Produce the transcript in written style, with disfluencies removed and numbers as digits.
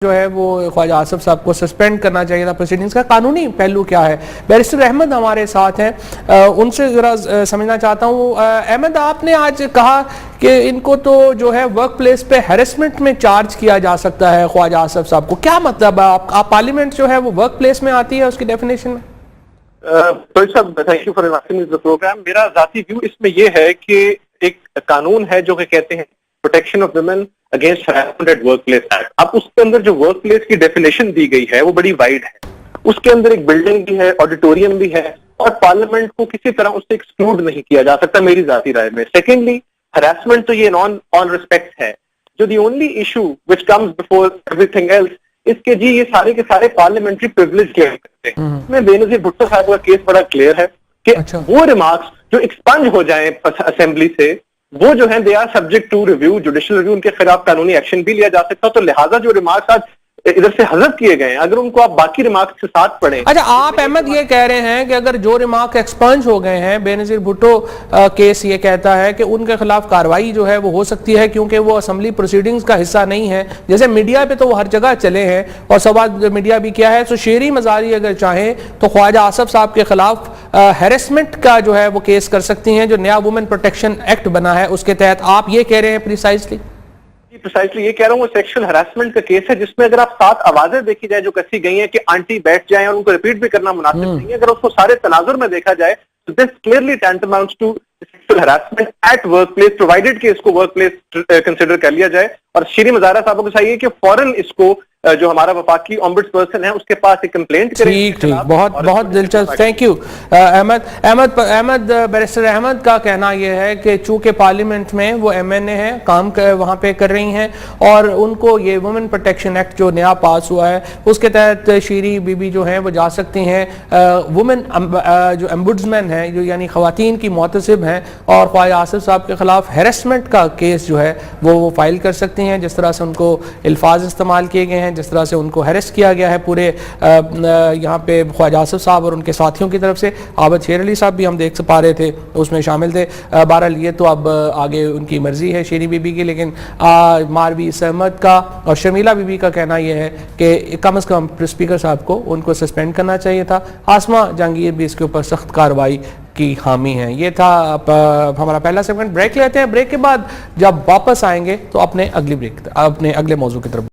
جو ہے وہ خواجہ آصف صاحب کو سسپینڈ کرنا چاہیے تھا پروسیڈنگز کا قانونی پہلو کیا ہے؟ بیرسٹر احمد ہمارے ساتھ ہیں، ان سے ذرا سمجھنا چاہتا ہوں۔ احمد، آپ نے آج کہا کہ ان کو تو جو ہے ورک پلیس پہ ہیرسمنٹ میں چارج کیا جا سکتا ہے خواجہ آصف صاحب کو، کیا مطلب ہے؟ آپ پارلیمنٹ جو ہے وہ ورک پلیس میں آتی ہے اس کی ڈیفینیشن میں؟ Thank you for inviting the program. میرا ذاتی ویو اس میں یہ ہے کہ ایک قانون ہے جو کہ کہتے ہیں protection of women against harassment at workplace act. اب اس کے اندر جو ورک پلیس کی ڈیفینیشن دی گئی ہے وہ بڑی وائڈ ہے، اس کے اندر ایک بلڈنگ بھی ہے، آڈیٹوریم بھی ہے، اور پارلیمنٹ کو کسی طرح اس سے ایکسکلوڈ نہیں کیا جا سکتا میری ذاتی رائے میں۔ سیکنڈلی، ہراسمنٹ تو یہ آن ریسپیکٹ ہے، جو the only issue which comes before everything else اس کے جی یہ سارے کے سارے پارلیمنٹری پریویلیج کیا کرتے ہیں۔ اس میں بے نظیر بھٹو صاحب کا کیس بڑا کلیئر ہے کہ وہ ریمارکس جو ایکسپنج ہو جائیں اسمبلی سے، وہ جو ہیں they are subject to review, judicial review, ان کے خلاف قانونی ایکشن بھی لیا جا سکتا، تو لہٰذا جو ریمارکس آج ادھر سے حذف کیے گئے ہیں اگر ان کو آپ باقی ریمارکس کے ساتھ پڑھیں۔ اچھا، آپ احمد یہ کہہ رہے ہیں کہ اگر جو ریمارک ایکسپنج ہو گئے ہیں، بے نظیر بھٹو کیس یہ کہتا ہے کہ ان کے خلاف کارروائی جو ہے وہ ہو سکتی ہے کیونکہ وہ اسمبلی پروسیڈنگز کا حصہ نہیں ہے، جیسے میڈیا پہ تو وہ ہر جگہ چلے ہیں اور سواد میڈیا بھی کیا ہے، تو شیری مزاری اگر چاہیں تو خواجہ آصف صاحب کے خلاف ہیرسمنٹ کا جو ہے وہ کیس کر سکتی ہیں، جو نیا وومن پروٹیکشن ایکٹ بنا ہے اس کے تحت۔ آپ یہ کہہ رہے ہیں پریسائزلی؟ پریسائزلی یہ کہہ رہا ہوں، وہ سیکشل ہراسمنٹ کا کیس ہے جس میں اگر آپ 7 آوازیں دیکھی جائے جو کسی گئی ہیں کہ آنٹی بیٹھ جائیں اور ان کو ریپیٹ بھی کرنا مناسب نہیں ہے، اگر اس کو سارے تناظر میں دیکھا جائے تو this clearly tantamounts to sexual harassment at work place provided کہ اس کو ورک پلیس کنسیڈر کر لیا جائے۔ اور شیری مزارہ صاحب کو چاہیے کہ فوراً اس کو جو ہمارا وفاقی اومبڈس پرسن ہے اس کے پاس ایک کمپلینٹ کریں۔ ٹھیک، بہت دلچسپ، thank you Ahmed. Barrister Ahmed کا کہنا یہ ہے کہ چونکہ پارلیمنٹ میں وہ ایم این اے ہیں، کام وہاں پہ کر رہی ہیں، اور ان کو یہ وومن پروٹیکشن ایکٹ جو نیا پاس ہوا ہے اس کے تحت شیری بی بی جو ہیں وہ جا سکتی ہیں، وومن جو امبڈسمین ہیں، جو یعنی خواتین کی محتسب ہیں، اور خواجہ آصف صاحب کے خلاف ہیرسمنٹ کا کیس جو ہے وہ فائل کر سکتی ہیں، جس طرح سے ان کو الفاظ استعمال کیے گئے ہیں، جس طرح سے ان کو ہیرس کیا گیا ہے پورے یہاں پہ خواجہ آصف صاحب اور ان کے ساتھیوں کی طرف سے۔ عابد شیر علی صاحب بھی ہم دیکھ پا رہے تھے اس میں شامل تھے۔ بہرحال یہ تو اب آگے ان کی مرضی ہے شیری بی بی کی، لیکن ماروی احمد کا اور شمیلہ بی بی کا کہنا یہ ہے کہ کم از کم اسپیکر صاحب کو ان کو سسپینڈ کرنا چاہیے تھا۔ آسمہ جہانگیر بھی اس کے اوپر سخت کارروائی کی حامی ہیں۔ یہ تھا ہمارا پہلا سیگمنٹ۔ بریک لیتے ہیں، بریک کے بعد جب واپس آئیں گے تو اپنے اگلے موضوع کی طرف